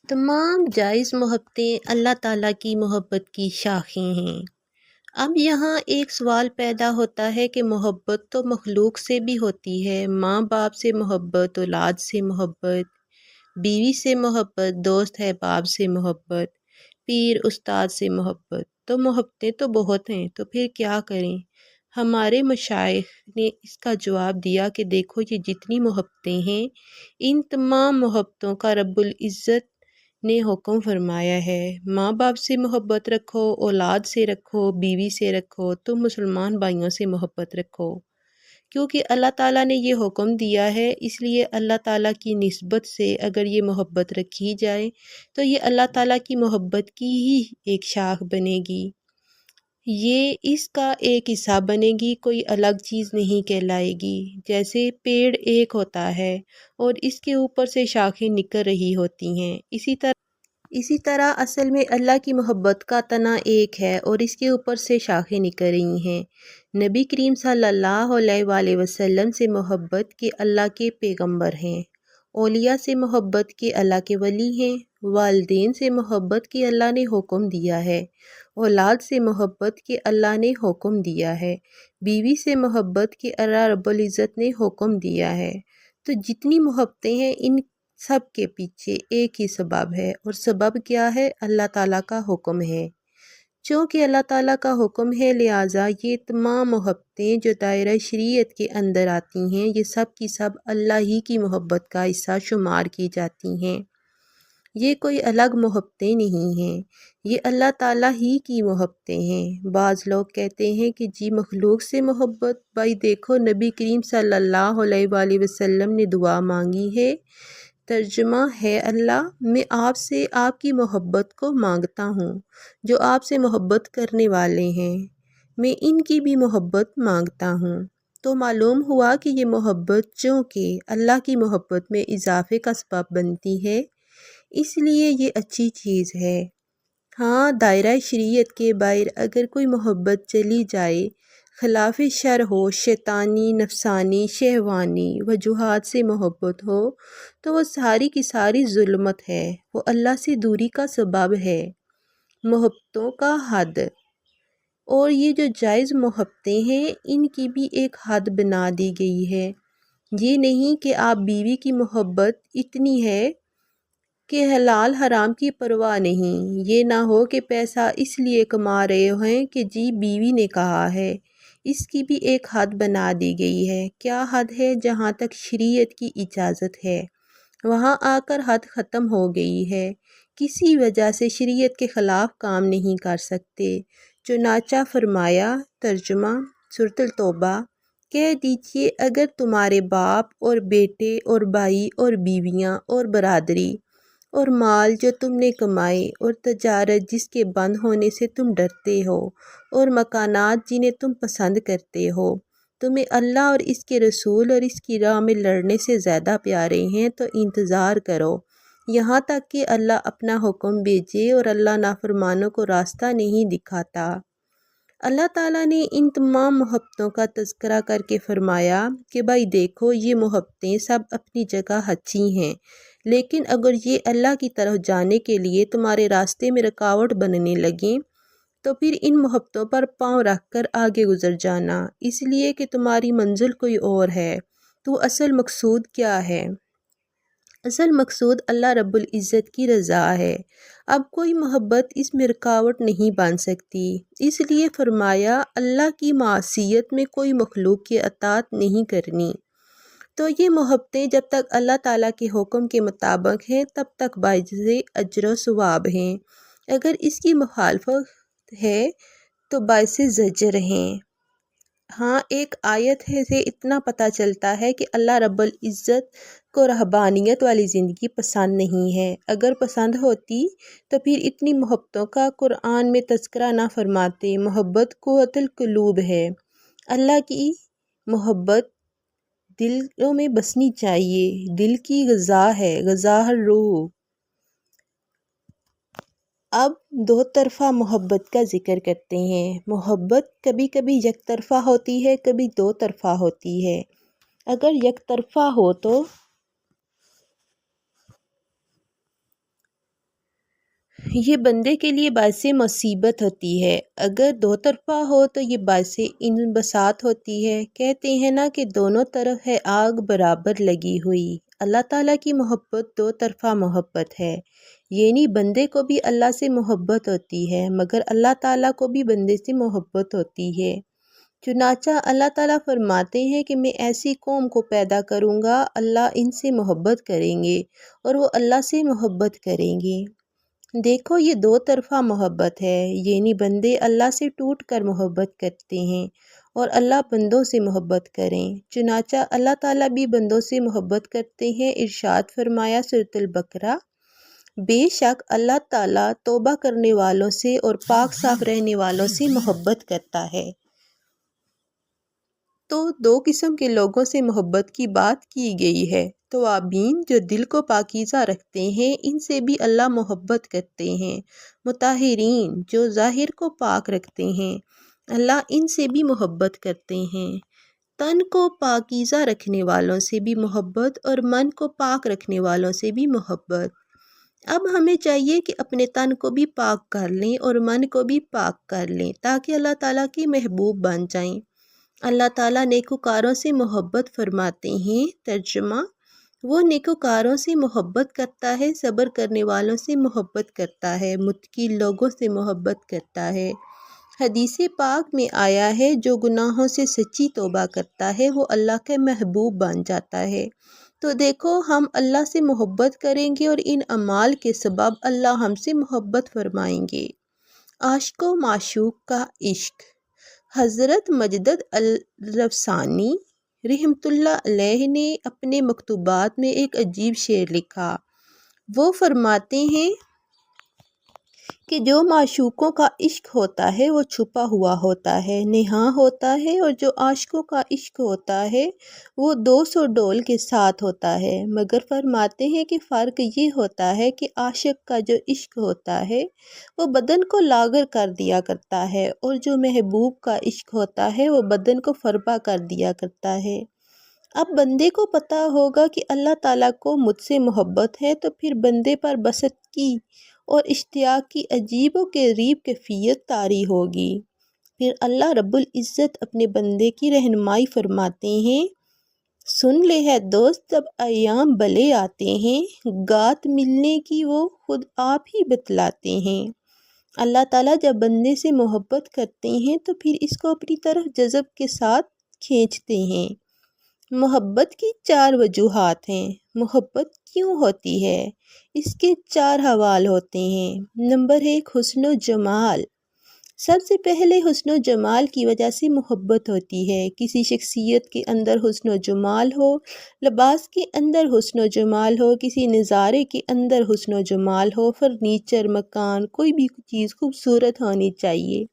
تمام جائز محبتیں اللہ تعالیٰ کی محبت کی شاخیں ہیں۔ اب یہاں ایک سوال پیدا ہوتا ہے کہ محبت تو مخلوق سے بھی ہوتی ہے، ماں باپ سے محبت، اولاد سے محبت، بیوی سے محبت، دوست احباب سے محبت، پیر استاد سے محبت، تو محبتیں تو بہت ہیں، تو پھر کیا کریں؟ ہمارے مشائخ نے اس کا جواب دیا کہ دیکھو یہ جتنی محبتیں ہیں ان تمام محبتوں کا رب العزت نے حکم فرمایا ہے، ماں باپ سے محبت رکھو، اولاد سے رکھو، بیوی سے رکھو، تم مسلمان بھائیوں سے محبت رکھو، کیونکہ اللہ تعالیٰ نے یہ حکم دیا ہے، اس لیے اللہ تعالیٰ کی نسبت سے اگر یہ محبت رکھی جائے تو یہ اللہ تعالیٰ کی محبت کی ہی ایک شاخ بنے گی، یہ اس کا ایک حصہ بنے گی، کوئی الگ چیز نہیں کہلائے گی۔ جیسے پیڑ ایک ہوتا ہے اور اس کے اوپر سے شاخیں نکل رہی ہوتی ہیں، اسی طرح اصل میں اللہ کی محبت کا تنا ایک ہے اور اس کے اوپر سے شاخیں نکل رہی ہیں۔ نبی کریم صلی اللہ علیہ وآلہ وسلم سے محبت کے اللہ کے پیغمبر ہیں، اولیاء سے محبت کے اللہ کے ولی ہیں، والدین سے محبت کے اللہ نے حکم دیا ہے، اولاد سے محبت کے اللہ نے حکم دیا ہے، بیوی سے محبت کے اللہ رب العزت نے حکم دیا ہے۔ تو جتنی محبتیں ہیں ان سب کے پیچھے ایک ہی سبب ہے، اور سبب کیا ہے؟ اللہ تعالیٰ کا حکم ہے۔ چونکہ اللہ تعالیٰ کا حکم ہے لہٰذا یہ تمام محبتیں جو دائرہ شریعت کے اندر آتی ہیں یہ سب کی سب اللہ ہی کی محبت کا حصہ شمار کی جاتی ہیں، یہ کوئی الگ محبتیں نہیں ہیں، یہ اللہ تعالیٰ ہی کی محبتیں ہیں۔ بعض لوگ کہتے ہیں کہ جی مخلوق سے محبت، بھائی دیکھو نبی کریم صلی اللہ علیہ وآلہ وسلم نے دعا مانگی ہے، ترجمہ ہے اللہ میں آپ سے آپ کی محبت کو مانگتا ہوں، جو آپ سے محبت کرنے والے ہیں میں ان کی بھی محبت مانگتا ہوں۔ تو معلوم ہوا کہ یہ محبت چونکہ اللہ کی محبت میں اضافے کا سبب بنتی ہے اس لیے یہ اچھی چیز ہے۔ ہاں دائرہ شریعت کے باہر اگر کوئی محبت چلی جائے، خلاف شرع ہو، شیطانی، نفسانی، شہوانی وجوہات سے محبت ہو تو وہ ساری کی ساری ظلمت ہے، وہ اللہ سے دوری کا سبب ہے۔ محبتوں کا حد، اور یہ جو جائز محبتیں ہیں ان کی بھی ایک حد بنا دی گئی ہے، یہ نہیں کہ آپ بیوی کی محبت اتنی ہے کہ حلال حرام کی پرواہ نہیں، یہ نہ ہو کہ پیسہ اس لیے کما رہے ہیں کہ جی بیوی نے کہا ہے، اس کی بھی ایک حد بنا دی گئی ہے۔ کیا حد ہے؟ جہاں تک شریعت کی اجازت ہے وہاں آ کر حد ختم ہو گئی ہے، کسی وجہ سے شریعت کے خلاف کام نہیں کر سکتے، چنانچہ فرمایا، ترجمہ سورۃ التوبہ، کہہ دیجئے اگر تمہارے باپ اور بیٹے اور بھائی اور بیویاں اور برادری اور مال جو تم نے کمائے اور تجارت جس کے بند ہونے سے تم ڈرتے ہو اور مکانات جنہیں تم پسند کرتے ہو تمہیں اللہ اور اس کے رسول اور اس کی راہ میں لڑنے سے زیادہ پیارے ہیں تو انتظار کرو یہاں تک کہ اللہ اپنا حکم بھیجے، اور اللہ نافرمانوں کو راستہ نہیں دکھاتا۔ اللہ تعالیٰ نے ان تمام محبتوں کا تذکرہ کر کے فرمایا کہ بھائی دیکھو یہ محبتیں سب اپنی جگہ اچھی ہیں، لیکن اگر یہ اللہ کی طرف جانے کے لیے تمہارے راستے میں رکاوٹ بننے لگیں تو پھر ان محبتوں پر پاؤں رکھ کر آگے گزر جانا، اس لیے کہ تمہاری منزل کوئی اور ہے۔ تو اصل مقصود کیا ہے؟ اصل مقصود اللہ رب العزت کی رضا ہے، اب کوئی محبت اس میں رکاوٹ نہیں بن سکتی، اس لیے فرمایا اللہ کی معصیت میں کوئی مخلوق کی اطاعت نہیں کرنی۔ تو یہ محبتیں جب تک اللہ تعالیٰ کے حکم کے مطابق ہیں تب تک باعث اجر و ثواب ہیں، اگر اس کی مخالفت ہے تو باعث زجر ہیں۔ ہاں ایک آیت ہے سے اتنا پتہ چلتا ہے کہ اللہ رب العزت کو رہبانیت والی زندگی پسند نہیں ہے، اگر پسند ہوتی تو پھر اتنی محبتوں کا قرآن میں تذکرہ نہ فرماتے۔ محبت قوت القلوب ہے، اللہ کی محبت دلوں میں بسنی چاہیے، دل کی غذا ہے، غذا الروح۔ اب دو طرفہ محبت کا ذکر کرتے ہیں۔ محبت کبھی کبھی یک طرفہ ہوتی ہے، کبھی دو طرفہ ہوتی ہے۔ اگر یک طرفہ ہو تو یہ بندے کے لیے باعث مصیبت ہوتی ہے، اگر دو طرفہ ہو تو یہ باعث انبساط ہوتی ہے۔ کہتے ہیں نا کہ دونوں طرف ہے آگ برابر لگی ہوئی۔ اللہ تعالیٰ کی محبت دو طرفہ محبت ہے، یعنی بندے کو بھی اللہ سے محبت ہوتی ہے، مگر اللہ تعالیٰ کو بھی بندے سے محبت ہوتی ہے۔ چنانچہ اللہ تعالیٰ فرماتے ہیں کہ میں ایسی قوم کو پیدا کروں گا، اللہ ان سے محبت کریں گے اور وہ اللہ سے محبت کریں گے۔ دیکھو یہ دو طرفہ محبت ہے، یعنی بندے اللہ سے ٹوٹ کر محبت کرتے ہیں اور اللہ بندوں سے محبت کریں۔ چنانچہ اللہ تعالیٰ بھی بندوں سے محبت کرتے ہیں۔ ارشاد فرمایا سورۃ البقرہ، بے شک اللہ تعالیٰ توبہ کرنے والوں سے اور پاک صاف رہنے والوں سے محبت کرتا ہے۔ تو دو قسم کے لوگوں سے محبت کی بات کی گئی ہے۔ توابین جو دل کو پاکیزہ رکھتے ہیں، ان سے بھی اللہ محبت کرتے ہیں۔ مطہرین جو ظاہر کو پاک رکھتے ہیں، اللہ ان سے بھی محبت کرتے ہیں۔ تن کو پاکیزہ رکھنے والوں سے بھی محبت اور من کو پاک رکھنے والوں سے بھی محبت۔ اب ہمیں چاہیے کہ اپنے تن کو بھی پاک کر لیں اور من کو بھی پاک کر لیں تاکہ اللہ تعالیٰ کے محبوب بن جائیں۔ اللہ تعالیٰ نیکوکاروں سے محبت فرماتے ہیں۔ ترجمہ، وہ نیکوکاروں سے محبت کرتا ہے، صبر کرنے والوں سے محبت کرتا ہے، متقی لوگوں سے محبت کرتا ہے۔ حدیث پاک میں آیا ہے، جو گناہوں سے سچی توبہ کرتا ہے وہ اللہ کا محبوب بن جاتا ہے۔ تو دیکھو ہم اللہ سے محبت کریں گے اور ان اعمال کے سبب اللہ ہم سے محبت فرمائیں گے۔ عاشق و معشوق کا عشق۔ حضرت مجدد الرفسانی رحمۃ اللہ علیہ نے اپنے مکتوبات میں ایک عجیب شعر لکھا۔ وہ فرماتے ہیں کہ جو معشوقوں کا عشق ہوتا ہے وہ چھپا ہوا ہوتا ہے، نہاں ہوتا ہے، اور جو عاشقوں کا عشق ہوتا ہے وہ 200 ڈول کے ساتھ ہوتا ہے، مگر فرماتے ہیں کہ فرق یہ ہوتا ہے کہ عاشق کا جو عشق ہوتا ہے وہ بدن کو لاغر کر دیا کرتا ہے، اور جو محبوب کا عشق ہوتا ہے وہ بدن کو فربا کر دیا کرتا ہے۔ اب بندے کو پتہ ہوگا کہ اللہ تعالیٰ کو مجھ سے محبت ہے، تو پھر بندے پر بسط کی اور اشتیاق کی عجیب و غریب کیفیت طاری ہوگی۔ پھر اللہ رب العزت اپنے بندے کی رہنمائی فرماتے ہیں، سن لے ہے دوست جب ایام بلے آتے ہیں، گات ملنے کی وہ خود آپ ہی بتلاتے ہیں۔ اللہ تعالیٰ جب بندے سے محبت کرتے ہیں تو پھر اس کو اپنی طرف جذب کے ساتھ کھینچتے ہیں۔ محبت کی 4 وجوہات ہیں۔ محبت کیوں ہوتی ہے؟ اس کے 4 حوال ہوتے ہیں۔ نمبر 1، حسن و جمال۔ سب سے پہلے حسن و جمال کی وجہ سے محبت ہوتی ہے۔ کسی شخصیت کے اندر حسن و جمال ہو، لباس کے اندر حسن و جمال ہو، کسی نظارے کے اندر حسن و جمال ہو، فرنیچر، مکان، کوئی بھی چیز خوبصورت ہونی چاہیے۔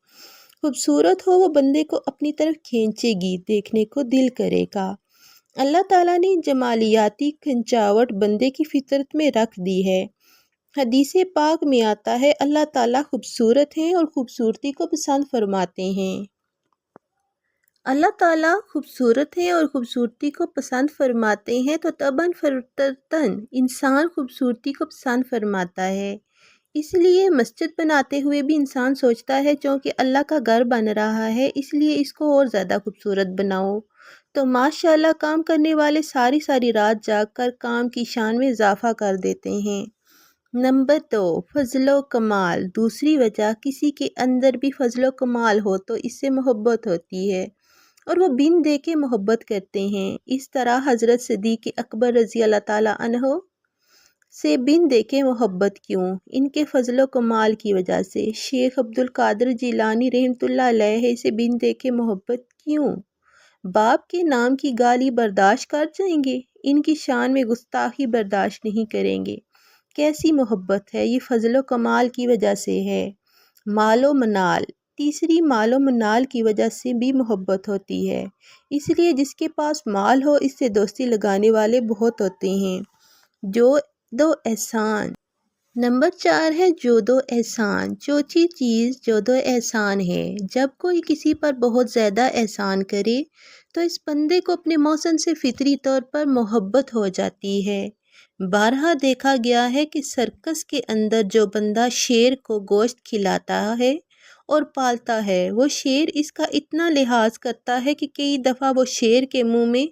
خوبصورت ہو وہ بندے کو اپنی طرف کھینچے گی، دیکھنے کو دل کرے گا۔ اللہ تعالیٰ نے جمالیاتی کھنچاوٹ بندے کی فطرت میں رکھ دی ہے۔ حدیث پاک میں آتا ہے، اللہ تعالیٰ خوبصورت ہیں اور خوبصورتی کو پسند فرماتے ہیں۔ اللہ تعالیٰ خوبصورت ہیں اور خوبصورتی کو پسند فرماتے ہیں، تو طبعاً فطرتاً انسان خوبصورتی کو پسند فرماتا ہے۔ اس لیے مسجد بناتے ہوئے بھی انسان سوچتا ہے چونکہ اللہ کا گھر بن رہا ہے، اس لیے اس کو اور زیادہ خوبصورت بناؤ۔ تو ماشاءاللہ کام کرنے والے ساری رات جاگ کر کام کی شان میں اضافہ کر دیتے ہیں۔ نمبر 2، فضل و کمال۔ دوسری وجہ، کسی کے اندر بھی فضل و کمال ہو تو اس سے محبت ہوتی ہے اور وہ بن دیکھے محبت کرتے ہیں۔ اس طرح حضرت صدیق اکبر رضی اللہ تعالیٰ عنہ سے بن دیکھے محبت کیوں؟ ان کے فضل و کمال کی وجہ سے۔ شیخ عبد القادر جیلانی رحمۃ اللہ علیہ سے بن دیکھے محبت کیوں؟ باپ کے نام کی گالی برداشت کر جائیں گے، ان کی شان میں گستاخی برداشت نہیں کریں گے۔ کیسی محبت ہے؟ یہ فضل و کمال کی وجہ سے ہے۔ مال و منال۔ تیسری، مال و منال کی وجہ سے بھی محبت ہوتی ہے، اس لیے جس کے پاس مال ہو اس سے دوستی لگانے والے بہت ہوتے ہیں۔ جود و احسان۔ نمبر 4 ہے جود و احسان۔ چوتھی چیز جود و احسان ہے۔ جب کوئی کسی پر بہت زیادہ احسان کرے تو اس بندے کو اپنے محسن سے فطری طور پر محبت ہو جاتی ہے۔ بارہا دیکھا گیا ہے کہ سرکس کے اندر جو بندہ شیر کو گوشت کھلاتا ہے اور پالتا ہے، وہ شیر اس کا اتنا لحاظ کرتا ہے کہ کئی دفعہ وہ شیر کے منہ میں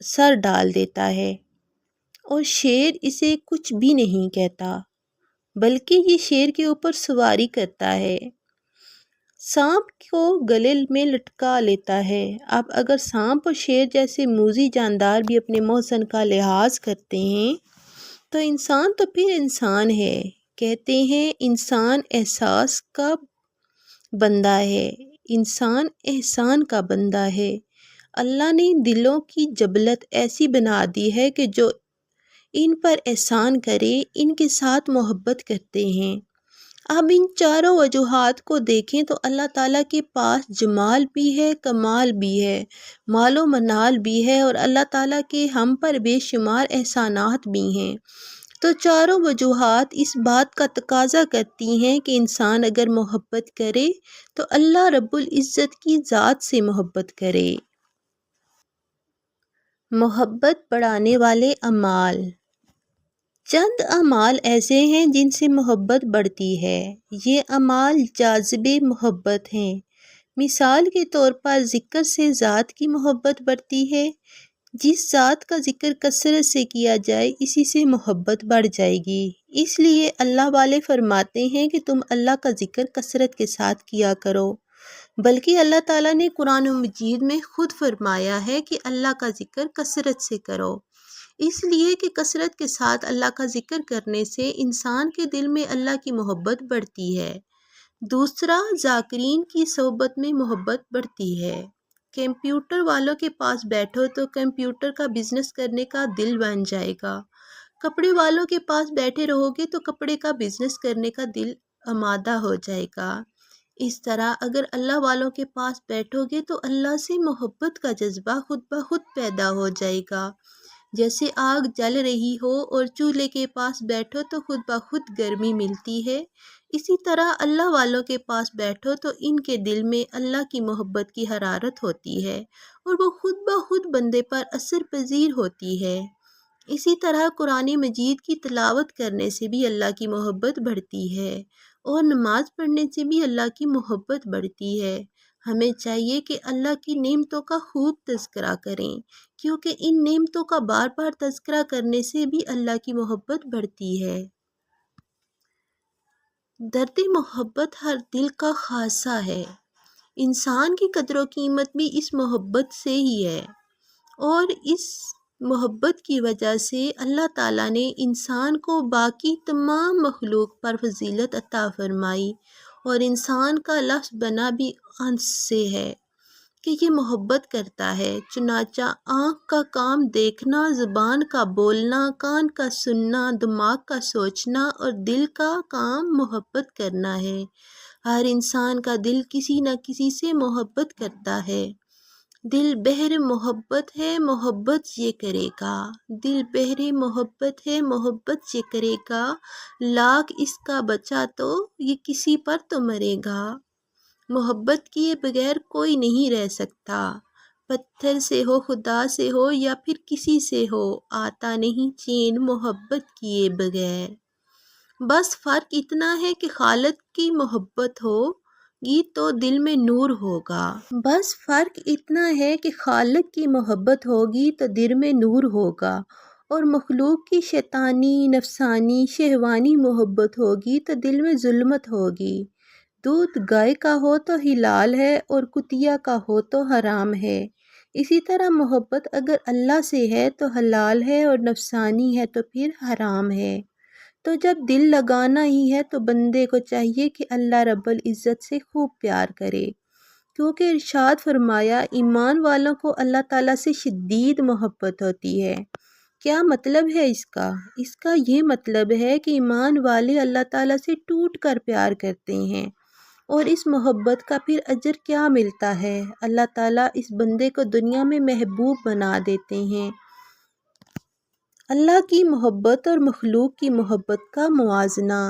سر ڈال دیتا ہے اور شیر اسے کچھ بھی نہیں کہتا، بلکہ یہ شیر کے اوپر سواری کرتا ہے، سانپ کو گلے میں لٹکا لیتا ہے۔ اب اگر سانپ اور شیر جیسے موذی جاندار بھی اپنے محسن کا لحاظ کرتے ہیں تو انسان تو پھر انسان ہے۔ کہتے ہیں انسان احساس کا بندہ ہے، انسان احسان کا بندہ ہے۔ اللہ نے دلوں کی جبلت ایسی بنا دی ہے کہ جو ان پر احسان کرے ان کے ساتھ محبت کرتے ہیں۔ اب ان چاروں وجوہات کو دیکھیں تو اللہ تعالیٰ کے پاس جمال بھی ہے، کمال بھی ہے، مال و منال بھی ہے، اور اللہ تعالیٰ کے ہم پر بے شمار احسانات بھی ہیں۔ تو چاروں وجوہات اس بات کا تقاضا کرتی ہیں کہ انسان اگر محبت کرے تو اللہ رب العزت کی ذات سے محبت کرے۔ محبت بڑھانے والے اعمال۔ چند اعمال ایسے ہیں جن سے محبت بڑھتی ہے۔ یہ اعمال جاذب محبت ہیں۔ مثال کے طور پر ذکر سے ذات کی محبت بڑھتی ہے۔ جس ذات کا ذکر کثرت سے کیا جائے اسی سے محبت بڑھ جائے گی۔ اس لیے اللہ والے فرماتے ہیں کہ تم اللہ کا ذکر کثرت کے ساتھ کیا کرو، بلکہ اللہ تعالیٰ نے قرآن مجید میں خود فرمایا ہے کہ اللہ کا ذکر کثرت سے کرو، اس لیے کہ کثرت کے ساتھ اللہ کا ذکر کرنے سے انسان کے دل میں اللہ کی محبت بڑھتی ہے۔ دوسرا، ذاکرین کی صحبت میں محبت بڑھتی ہے۔ کمپیوٹر والوں کے پاس بیٹھو تو کمپیوٹر کا بزنس کرنے کا دل بن جائے گا، کپڑے والوں کے پاس بیٹھے رہو گے تو کپڑے کا بزنس کرنے کا دل آمادہ ہو جائے گا۔ اس طرح اگر اللہ والوں کے پاس بیٹھو گے تو اللہ سے محبت کا جذبہ خود بخود پیدا ہو جائے گا۔ جیسے آگ جل رہی ہو اور چولہے کے پاس بیٹھو تو خود بخود گرمی ملتی ہے، اسی طرح اللہ والوں کے پاس بیٹھو تو ان کے دل میں اللہ کی محبت کی حرارت ہوتی ہے اور وہ خود بخود بندے پر اثر پذیر ہوتی ہے۔ اسی طرح قرآن مجید کی تلاوت کرنے سے بھی اللہ کی محبت بڑھتی ہے اور نماز پڑھنے سے بھی اللہ کی محبت بڑھتی ہے۔ ہمیں چاہیے کہ اللہ کی نعمتوں کا خوب تذکرہ کریں، کیونکہ ان نعمتوں کا بار بار تذکرہ کرنے سے بھی اللہ کی محبت بڑھتی ہے۔ درد محبت ہر دل کا خاصہ ہے۔ انسان کی قدر و قیمت بھی اس محبت سے ہی ہے، اور اس محبت کی وجہ سے اللہ تعالیٰ نے انسان کو باقی تمام مخلوق پر فضیلت عطا فرمائی، اور انسان کا لفظ بنا بھی انس سے ہے کہ یہ محبت کرتا ہے۔ چنانچہ آنکھ کا کام دیکھنا، زبان کا بولنا، کان کا سننا، دماغ کا سوچنا اور دل کا کام محبت کرنا ہے۔ ہر انسان کا دل کسی نہ کسی سے محبت کرتا ہے۔ دل بحر محبت ہے، محبت یہ کرے گا، دل بحر محبت ہے، محبت یہ کرے گا، لاکھ اس کا بچا تو یہ کسی پر تو مرے گا۔ محبت کیے بغیر کوئی نہیں رہ سکتا، پتھر سے ہو، خدا سے ہو یا پھر کسی سے ہو، آتا نہیں چین محبت کیے بغیر۔ بس فرق اتنا ہے کہ خالق کی محبت ہوگی تو دل میں نور ہوگا۔ بس فرق اتنا ہے کہ خالق کی محبت ہوگی تو دل میں نور ہوگا، اور مخلوق کی شیطانی، نفسانی، شہوانی محبت ہوگی تو دل میں ظلمت ہوگی۔ دودھ گائے کا ہو تو حلال ہے اور کتیا کا ہو تو حرام ہے۔ اسی طرح محبت اگر اللہ سے ہے تو حلال ہے اور نفسانی ہے تو پھر حرام ہے۔ تو جب دل لگانا ہی ہے تو بندے کو چاہیے کہ اللہ رب العزت سے خوب پیار کرے، کیونکہ ارشاد فرمایا ایمان والوں کو اللہ تعالیٰ سے شدید محبت ہوتی ہے۔ کیا مطلب ہے اس کا؟ اس کا یہ مطلب ہے کہ ایمان والے اللہ تعالیٰ سے ٹوٹ کر پیار کرتے ہیں، اور اس محبت کا پھر اجر کیا ملتا ہے؟ اللہ تعالیٰ اس بندے کو دنیا میں محبوب بنا دیتے ہیں۔ اللہ کی محبت اور مخلوق کی محبت کا موازنہ۔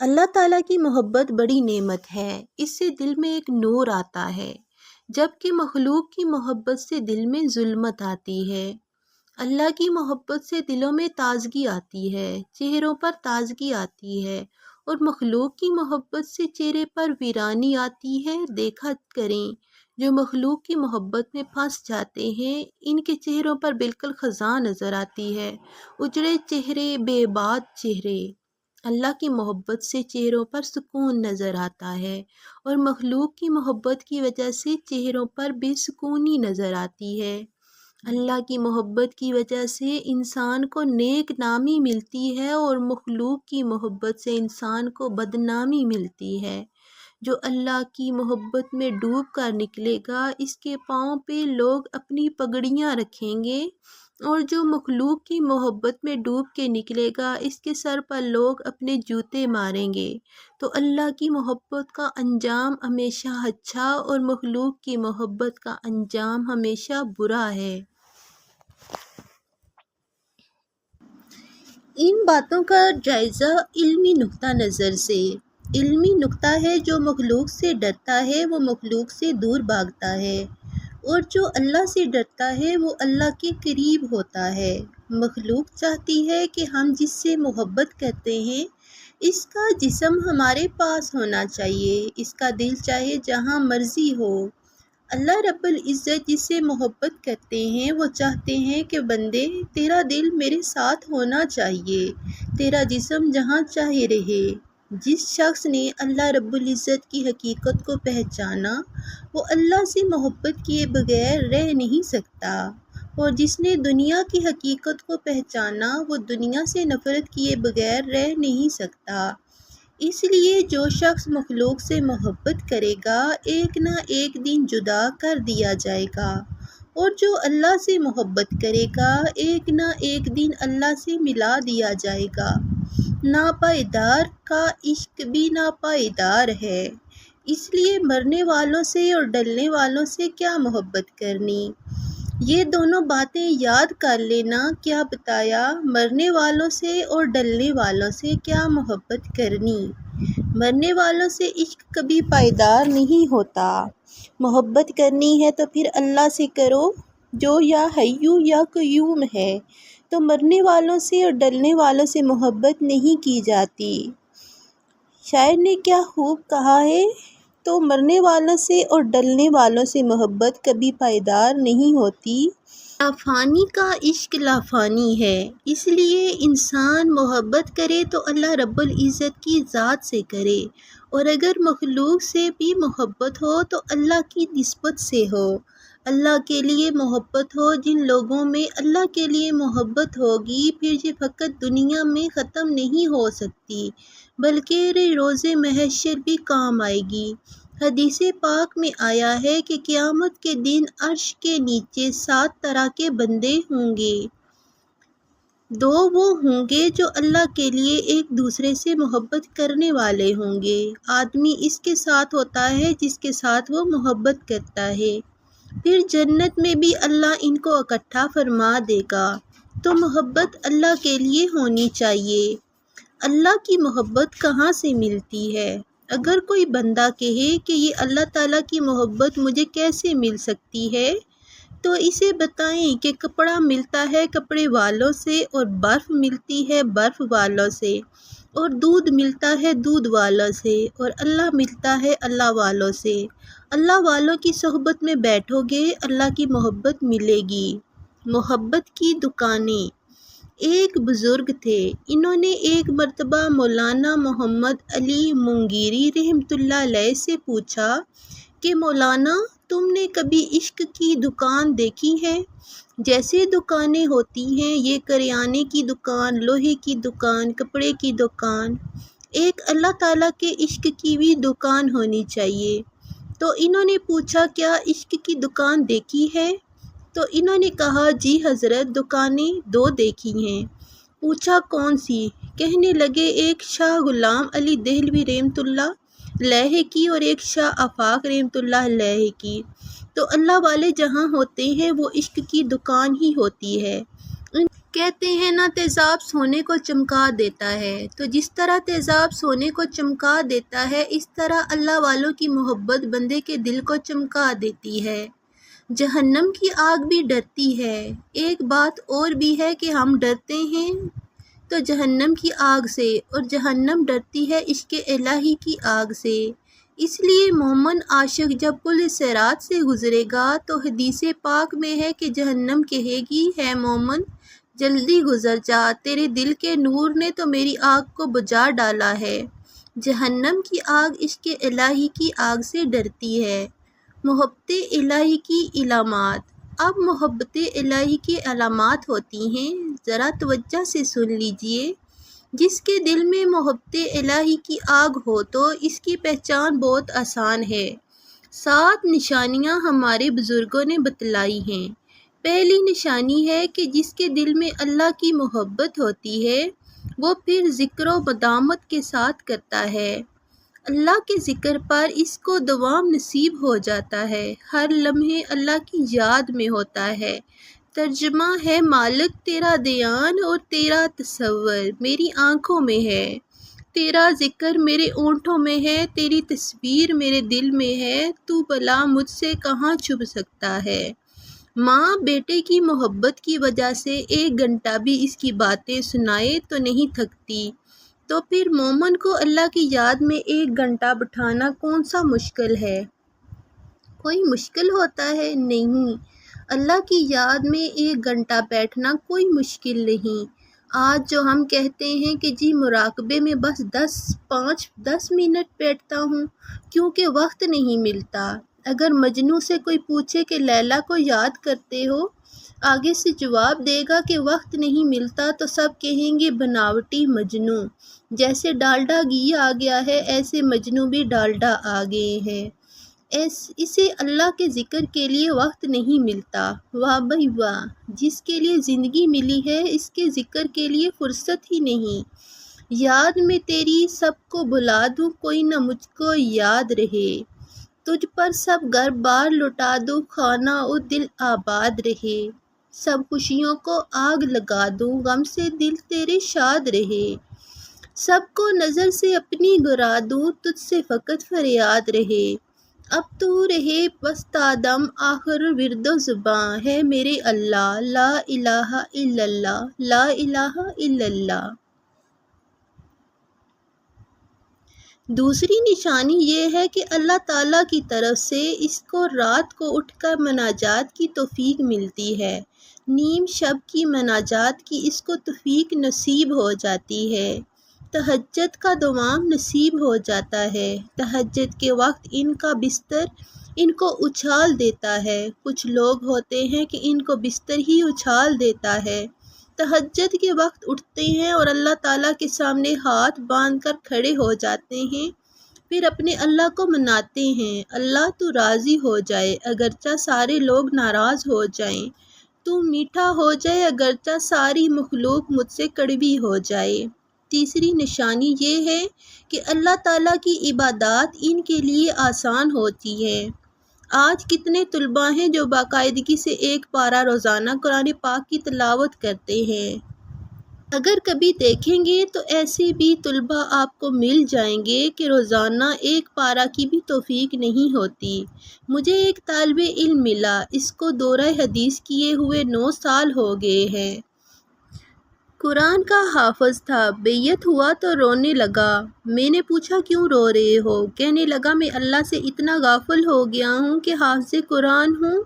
اللہ تعالیٰ کی محبت بڑی نعمت ہے، اس سے دل میں ایک نور آتا ہے، جبکہ مخلوق کی محبت سے دل میں ظلمت آتی ہے۔ اللہ کی محبت سے دلوں میں تازگی آتی ہے، چہروں پر تازگی آتی ہے، اور مخلوق کی محبت سے چہرے پر ویرانی آتی ہے۔ دیکھا کریں جو مخلوق کی محبت میں پھنس جاتے ہیں، ان کے چہروں پر بالکل خزاں نظر آتی ہے، اجڑے چہرے، بے بات چہرے۔ اللہ کی محبت سے چہروں پر سکون نظر آتا ہے، اور مخلوق کی محبت کی وجہ سے چہروں پر بے سکونی نظر آتی ہے۔ اللہ کی محبت کی وجہ سے انسان کو نیک نامی ملتی ہے، اور مخلوق کی محبت سے انسان کو بدنامی ملتی ہے۔ جو اللہ کی محبت میں ڈوب کر نکلے گا، اس کے پاؤں پہ لوگ اپنی پگڑیاں رکھیں گے، اور جو مخلوق کی محبت میں ڈوب کے نکلے گا، اس کے سر پر لوگ اپنے جوتے ماریں گے۔ تو اللہ کی محبت کا انجام ہمیشہ اچھا، اور مخلوق کی محبت کا انجام ہمیشہ برا ہے۔ ان باتوں کا جائزہ علمی نقطہ نظر سے۔ علمی نقطہ ہے جو مخلوق سے ڈرتا ہے وہ مخلوق سے دور بھاگتا ہے، اور جو اللہ سے ڈرتا ہے وہ اللہ کے قریب ہوتا ہے۔ مخلوق چاہتی ہے کہ ہم جس سے محبت کرتے ہیں اس کا جسم ہمارے پاس ہونا چاہیے، اس کا دل چاہے جہاں مرضی ہو۔ اللہ رب العزت جس سے محبت کرتے ہیں وہ چاہتے ہیں کہ بندے تیرا دل میرے ساتھ ہونا چاہیے، تیرا جسم جہاں چاہے رہے۔ جس شخص نے اللہ رب العزت کی حقیقت کو پہچانا وہ اللہ سے محبت کیے بغیر رہ نہیں سکتا، اور جس نے دنیا کی حقیقت کو پہچانا وہ دنیا سے نفرت کیے بغیر رہ نہیں سکتا۔ اس لیے جو شخص مخلوق سے محبت کرے گا ایک نہ ایک دن جدا کر دیا جائے گا، اور جو اللہ سے محبت کرے گا ایک نہ ایک دن اللہ سے ملا دیا جائے گا۔ ناپائیدار کا عشق بھی ناپائیدار ہے، اس لیے مرنے والوں سے اور ڈلنے والوں سے کیا محبت کرنی۔ یہ دونوں باتیں یاد کر لینا۔ کیا بتایا؟ مرنے والوں سے اور ڈلنے والوں سے کیا محبت کرنی۔ مرنے والوں سے عشق کبھی پائیدار نہیں ہوتا۔ محبت کرنی ہے تو پھر اللہ سے کرو جو یا حیو یا قیوم ہے، تو مرنے والوں سے اور ڈلنے والوں سے محبت نہیں کی جاتی۔ شاعر نے کیا خوب کہا ہے، تو مرنے والوں سے اور ڈلنے والوں سے محبت کبھی پائیدار نہیں ہوتی۔ لافانی کا عشق لافانی ہے، اس لیے انسان محبت کرے تو اللہ رب العزت کی ذات سے کرے، اور اگر مخلوق سے بھی محبت ہو تو اللہ کی نسبت سے ہو۔ اللہ کے لیے محبت ہو، جن لوگوں میں اللہ کے لیے محبت ہوگی پھر یہ فقط دنیا میں ختم نہیں ہو سکتی بلکہ روز محشر بھی کام آئے گی۔ حدیث پاک میں آیا ہے کہ قیامت کے دن عرش کے نیچے 7 طرح کے بندے ہوں گے۔ 2 وہ ہوں گے جو اللہ کے لیے ایک دوسرے سے محبت کرنے والے ہوں گے۔ آدمی اس کے ساتھ ہوتا ہے جس کے ساتھ وہ محبت کرتا ہے۔ پھر جنت میں بھی اللہ ان کو اکٹھا فرما دے گا۔ تو محبت اللہ کے لیے ہونی چاہیے۔ اللہ کی محبت کہاں سے ملتی ہے؟ اگر کوئی بندہ کہے کہ یہ اللہ تعالیٰ کی محبت مجھے کیسے مل سکتی ہے، تو اسے بتائیں کہ کپڑا ملتا ہے کپڑے والوں سے، اور برف ملتی ہے برف والوں سے، اور دودھ ملتا ہے دودھ والوں سے، اور اللہ ملتا ہے اللہ والوں سے۔ اللہ والوں کی صحبت میں بیٹھو گے اللہ کی محبت ملے گی۔ محبت کی دکانیں۔ ایک بزرگ تھے، انہوں نے ایک مرتبہ مولانا محمد علی مونگیری رحمۃ اللہ علیہ سے پوچھا کہ مولانا تم نے کبھی عشق کی دکان دیکھی ہے؟ جیسے دکانیں ہوتی ہیں، یہ کریانے کی دکان، لوہے کی دکان، کپڑے کی دکان، ایک اللہ تعالیٰ کے عشق کی بھی دکان ہونی چاہیے۔ تو انہوں نے پوچھا کیا عشق کی دکان دیکھی ہے؟ تو انہوں نے کہا جی حضرت دکانیں 2 دیکھی ہیں۔ پوچھا کون سی؟ کہنے لگے ایک شاہ غلام علی دہلوی رحمۃ اللہ علیہ کی اور ایک شاہ آفاق رحمۃ اللہ علیہ کی۔ تو اللہ والے جہاں ہوتے ہیں وہ عشق کی دکان ہی ہوتی ہے۔ کہتے ہیں نا تیزاب سونے کو چمکا دیتا ہے، تو جس طرح تیزاب سونے کو چمکا دیتا ہے اس طرح اللہ والوں کی محبت بندے کے دل کو چمکا دیتی ہے۔ جہنم کی آگ بھی ڈرتی ہے۔ ایک بات اور بھی ہے کہ ہم ڈرتے ہیں تو جہنم کی آگ سے، اور جہنم ڈرتی ہے عشق الہی کی آگ سے۔ اس لیے مومن عاشق جب پل صراط سے گزرے گا تو حدیث پاک میں ہے کہ جہنم کہے گی، ہے مومن جلدی گزر جا، تیرے دل کے نور نے تو میری آگ کو بجھا ڈالا ہے۔ جہنم کی آگ عشق الہی کی آگ سے ڈرتی ہے۔ محبت الہی کی علامات۔ اب محبت الہی کی علامات ہوتی ہیں، ذرا توجہ سے سن لیجئے۔ جس کے دل میں محبت الہی کی آگ ہو تو اس کی پہچان بہت آسان ہے۔ 7 نشانیاں ہمارے بزرگوں نے بتلائی ہیں۔ پہلی نشانی ہے کہ جس کے دل میں اللہ کی محبت ہوتی ہے وہ پھر ذکر و مدامت کے ساتھ کرتا ہے۔ اللہ کے ذکر پر اس کو دوام نصیب ہو جاتا ہے، ہر لمحے اللہ کی یاد میں ہوتا ہے۔ ترجمہ ہے، مالک تیرا دھیان اور تیرا تصور میری آنکھوں میں ہے، تیرا ذکر میرے ہونٹوں میں ہے، تیری تصویر میرے دل میں ہے، تو بھلا مجھ سے کہاں چھپ سکتا ہے۔ ماں بیٹے کی محبت کی وجہ سے 1 گھنٹہ بھی اس کی باتیں سنائے تو نہیں تھکتی، تو پھر مومن کو اللہ کی یاد میں 1 گھنٹہ بٹھانا کون سا مشکل ہے؟ کوئی مشکل ہوتا ہے؟ نہیں، اللہ کی یاد میں 1 گھنٹہ بیٹھنا کوئی مشکل نہیں۔ آج جو ہم کہتے ہیں کہ جی مراقبے میں بس 10 منٹ بیٹھتا ہوں کیونکہ وقت نہیں ملتا۔ اگر مجنوں سے کوئی پوچھے کہ لیلیٰ کو یاد کرتے ہو، آگے سے جواب دے گا کہ وقت نہیں ملتا تو سب کہیں گے بناوٹی مجنوں۔ جیسے ڈالڈا گھی آ گیا ہے ایسے مجنوں بھی ڈالڈا آ گئے ہیں۔ اسے اللہ کے ذکر کے لیے وقت نہیں ملتا۔ واہ بھئی واہ، جس کے لیے زندگی ملی ہے اس کے ذکر کے لیے فرصت ہی نہیں۔ یاد میں تیری سب کو بھلا دوں، کوئی نہ مجھ کو یاد رہے، تجھ پر سب گھر بار لٹا دوں، خانہ و دل آباد رہے، سب خوشیوں کو آگ لگا دوں، غم سے دل تیرے شاد رہے، سب کو نظر سے اپنی گرا دوں، تجھ سے فقط فریاد رہے، اب تو رہے بس تا دم آخر ورد و زباں، ہے میرے اللہ، لا الہ الا اللہ، لا الہ الا اللہ۔ دوسری نشانی یہ ہے کہ اللہ تعالیٰ کی طرف سے اس کو رات کو اٹھ کر مناجات کی توفیق ملتی ہے، نیم شب کی مناجات کی اس کو توفیق نصیب ہو جاتی ہے، تہجد کا دوام نصیب ہو جاتا ہے۔ تہجد کے وقت ان کا بستر ان کو اچھال دیتا ہے، کچھ لوگ ہوتے ہیں کہ ان کو بستر ہی اچھال دیتا ہے۔ تہجد کے وقت اٹھتے ہیں اور اللہ تعالیٰ کے سامنے ہاتھ باندھ کر کھڑے ہو جاتے ہیں، پھر اپنے اللہ کو مناتے ہیں، اللہ تو راضی ہو جائے اگرچہ سارے لوگ ناراض ہو جائیں، تو میٹھا ہو جائے اگرچہ ساری مخلوق مجھ سے کڑوی ہو جائے۔ تیسری نشانی یہ ہے کہ اللہ تعالیٰ کی عبادات ان کے لیے آسان ہوتی ہے۔ آج کتنے طلباء ہیں جو باقاعدگی سے 1 پارہ روزانہ قرآن پاک کی تلاوت کرتے ہیں؟ اگر کبھی دیکھیں گے تو ایسے بھی طلباء آپ کو مل جائیں گے کہ روزانہ 1 پارہ کی بھی توفیق نہیں ہوتی۔ مجھے ایک طالب علم ملا، اس کو دورہ حدیث کیے ہوئے 9 سال ہو گئے ہیں، قرآن کا حافظ تھا، بیعت ہوا تو رونے لگا۔ میں نے پوچھا کیوں رو رہے ہو؟ کہنے لگا میں اللہ سے اتنا غافل ہو گیا ہوں کہ حافظ قرآن ہوں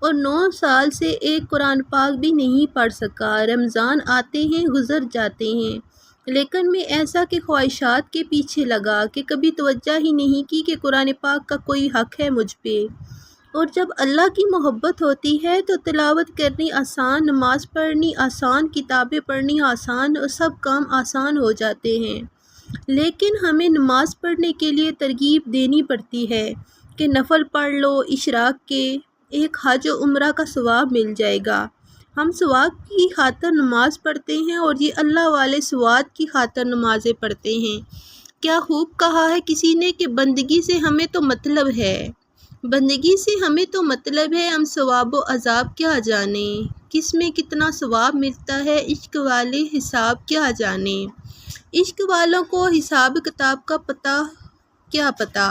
اور 9 سال سے 1 قرآن پاک بھی نہیں پڑھ سکا، رمضان آتے ہیں گزر جاتے ہیں، لیکن میں ایسا کہ خواہشات کے پیچھے لگا کہ کبھی توجہ ہی نہیں کی کہ قرآن پاک کا کوئی حق ہے مجھ پہ۔ اور جب اللہ کی محبت ہوتی ہے تو تلاوت کرنی آسان، نماز پڑھنی آسان، کتابیں پڑھنی آسان اور سب کام آسان ہو جاتے ہیں، لیکن ہمیں نماز پڑھنے کے لیے ترغیب دینی پڑتی ہے کہ نفل پڑھ لو، اشراق کے ایک حج و عمرہ کا ثواب مل جائے گا۔ ہم ثواب کی خاطر نماز پڑھتے ہیں اور یہ اللہ والے ثواب کی خاطر نمازیں پڑھتے ہیں۔ کیا خوب کہا ہے کسی نے کہ بندگی سے ہمیں تو مطلب ہے، بندگی سے ہمیں تو مطلب ہے، ہم ثواب و عذاب کیا جانیں، کس میں کتنا ثواب ملتا ہے، عشق والے حساب کیا جانیں، عشق والوں کو حساب کتاب کا پتہ کیا پتہ۔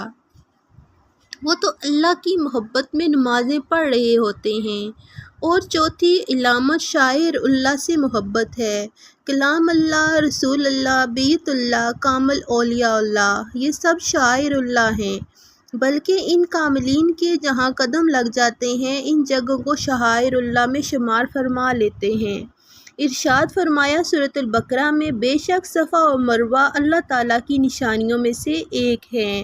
وہ تو اللہ کی محبت میں نمازیں پڑھ رہے ہوتے ہیں۔ اور چوتھی علامت شاعر اللہ سے محبت ہے۔ کلام اللہ، رسول اللہ، بیت اللہ، کامل اولیاء اللہ، یہ سب شاعر اللہ ہیں، بلکہ ان کاملین کے جہاں قدم لگ جاتے ہیں ان جگہوں کو شعائر اللہ میں شمار فرما لیتے ہیں۔ ارشاد فرمایا سورۃ البقرہ میں، بے شک صفا و مروہ اللہ تعالیٰ کی نشانیوں میں سے ایک ہیں۔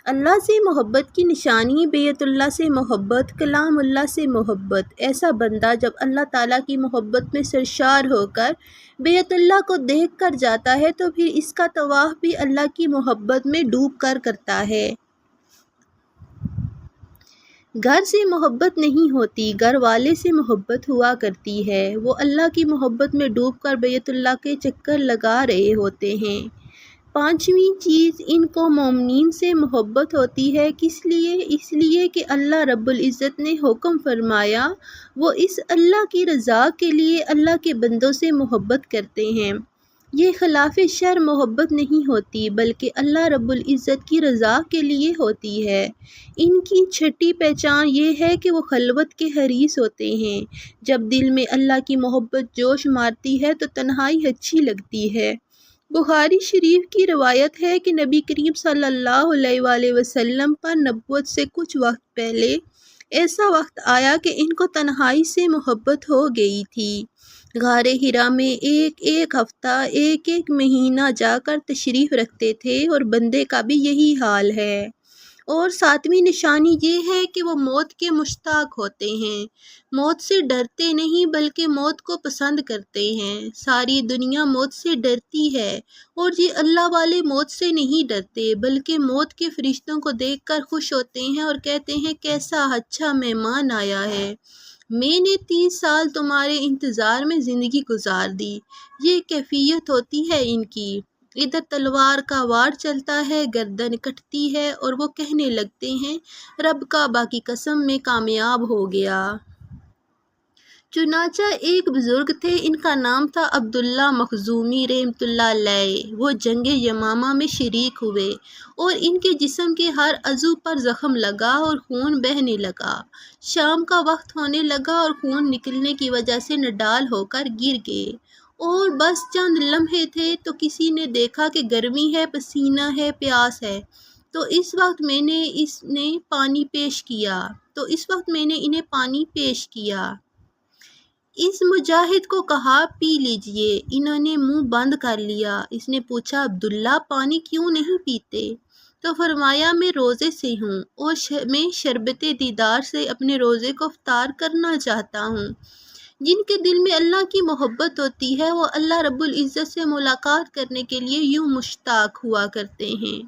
اللہ سے محبت کی نشانی بیت اللہ سے محبت، کلام اللہ سے محبت۔ ایسا بندہ جب اللہ تعالیٰ کی محبت میں سرشار ہو کر بیت اللہ کو دیکھ کر جاتا ہے تو پھر اس کا طواف بھی اللہ کی محبت میں ڈوب کر کرتا ہے۔ گھر سے محبت نہیں ہوتی، گھر والے سے محبت ہوا کرتی ہے۔ وہ اللہ کی محبت میں ڈوب کر بیت اللہ کے چکر لگا رہے ہوتے ہیں۔ پانچویں چیز، ان کو مومنین سے محبت ہوتی ہے۔ کس لیے؟ اس لیے کہ اللہ رب العزت نے حکم فرمایا وہ اس اللہ کی رضا کے لیے اللہ کے بندوں سے محبت کرتے ہیں۔ یہ خلاف شرع محبت نہیں ہوتی بلکہ اللہ رب العزت کی رضا کے لیے ہوتی ہے۔ ان کی چھٹی پہچان یہ ہے کہ وہ خلوت کے حریص ہوتے ہیں۔ جب دل میں اللہ کی محبت جوش مارتی ہے تو تنہائی اچھی لگتی ہے۔ بخاری شریف کی روایت ہے کہ نبی کریم صلی اللہ علیہ وآلہ وسلم پر نبوت سے کچھ وقت پہلے ایسا وقت آیا کہ ان کو تنہائی سے محبت ہو گئی تھی۔ غار حرا میں ایک ایک ہفتہ، ایک ایک مہینہ جا کر تشریف رکھتے تھے، اور بندے کا بھی یہی حال ہے۔ اور ساتویں نشانی یہ ہے کہ وہ موت کے مشتاق ہوتے ہیں۔ موت سے ڈرتے نہیں بلکہ موت کو پسند کرتے ہیں۔ ساری دنیا موت سے ڈرتی ہے، اور یہ اللہ والے موت سے نہیں ڈرتے بلکہ موت کے فرشتوں کو دیکھ کر خوش ہوتے ہیں اور کہتے ہیں کیسا اچھا مہمان آیا ہے، میں نے 30 سال تمہارے انتظار میں زندگی گزار دی۔ یہ کیفیت ہوتی ہے ان کی۔ ادھر تلوار کا وار چلتا ہے، گردن کٹتی ہے، اور وہ کہنے لگتے ہیں رب کعبہ کی قسم میں کامیاب ہو گیا۔ چنانچہ ایک بزرگ تھے، ان کا نام تھا عبداللہ مخزومی رحمۃ اللہ علیہ۔ وہ جنگ یمامہ میں شریک ہوئے اور ان کے جسم کے ہر عضو پر زخم لگا اور خون بہنے لگا۔ شام کا وقت ہونے لگا اور خون نکلنے کی وجہ سے نڈال ہو کر گر گئے، اور بس چند لمحے تھے تو کسی نے دیکھا کہ گرمی ہے، پسینہ ہے، پیاس ہے، تو اس وقت میں نے انہیں پانی پیش کیا۔ اس مجاہد کو کہا پی لیجئے، انہوں نے منہ بند کر لیا۔ اس نے پوچھا عبداللہ پانی کیوں نہیں پیتے؟ تو فرمایا میں روزے سے ہوں اور میں شربت دیدار سے اپنے روزے کو افطار کرنا چاہتا ہوں۔ جن کے دل میں اللہ کی محبت ہوتی ہے وہ اللہ رب العزت سے ملاقات کرنے کے لیے یوں مشتاق ہوا کرتے ہیں۔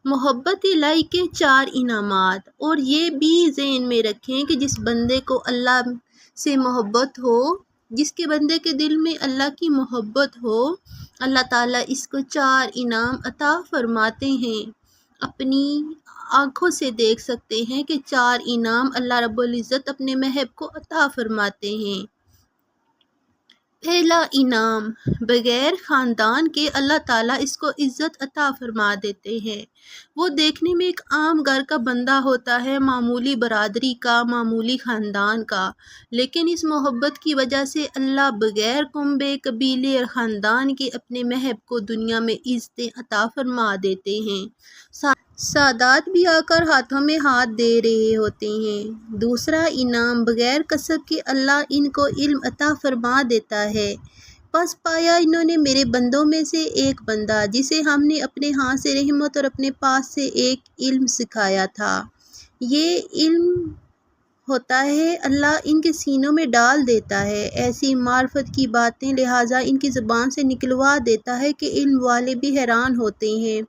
محبت الہی کے 4 انعامات، اور یہ بھی ذہن میں رکھیں کہ جس بندے کو اللہ سے محبت ہو، جس کے بندے کے دل میں اللہ کی محبت ہو، اللہ تعالیٰ اس کو 4 انعام عطا فرماتے ہیں۔ اپنی آنکھوں سے دیکھ سکتے ہیں کہ 4 انعام اللہ رب العزت اپنے محب کو عطا فرماتے ہیں۔ پہلا انعام، بغیر خاندان کے اللہ تعالیٰ اس کو عزت عطا فرما دیتے ہیں۔ وہ دیکھنے میں ایک عام گھر کا بندہ ہوتا ہے، معمولی برادری کا، معمولی خاندان کا، لیکن اس محبت کی وجہ سے اللہ بغیر کنبے، قبیلے اور خاندان کے اپنے محب کو دنیا میں عزتیں عطا فرما دیتے ہیں۔ سادات بھی آ کر ہاتھوں میں ہاتھ دے رہے ہوتے ہیں۔ دوسرا انعام، بغیر کسب کے اللہ ان کو علم عطا فرما دیتا ہے۔ پس پایا انہوں نے میرے بندوں میں سے ایک بندہ جسے ہم نے اپنے ہاں سے رحمت اور اپنے پاس سے ایک علم سکھایا تھا۔ یہ علم ہوتا ہے اللہ ان کے سینوں میں ڈال دیتا ہے، ایسی معرفت کی باتیں لہٰذا ان کی زبان سے نکلوا دیتا ہے کہ علم والے بھی حیران ہوتے ہیں۔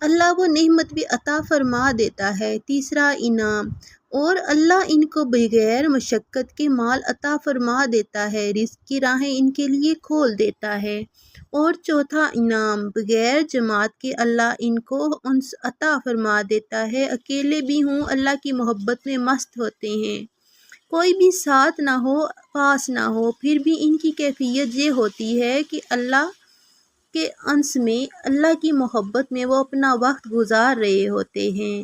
اللہ وہ نعمت بھی عطا فرما دیتا ہے۔ تیسرا انعام، اور اللہ ان کو بغیر مشقت کے مال عطا فرما دیتا ہے، رزق کی راہیں ان کے لیے کھول دیتا ہے۔ اور چوتھا انعام، بغیر جماعت کے اللہ ان کو انس عطا فرما دیتا ہے، اکیلے بھی ہوں اللہ کی محبت میں مست ہوتے ہیں، کوئی بھی ساتھ نہ ہو، پاس نہ ہو، پھر بھی ان کی کیفیت یہ ہوتی ہے کہ اللہ کے انس میں، اللہ کی محبت میں وہ اپنا وقت گزار رہے ہوتے ہیں۔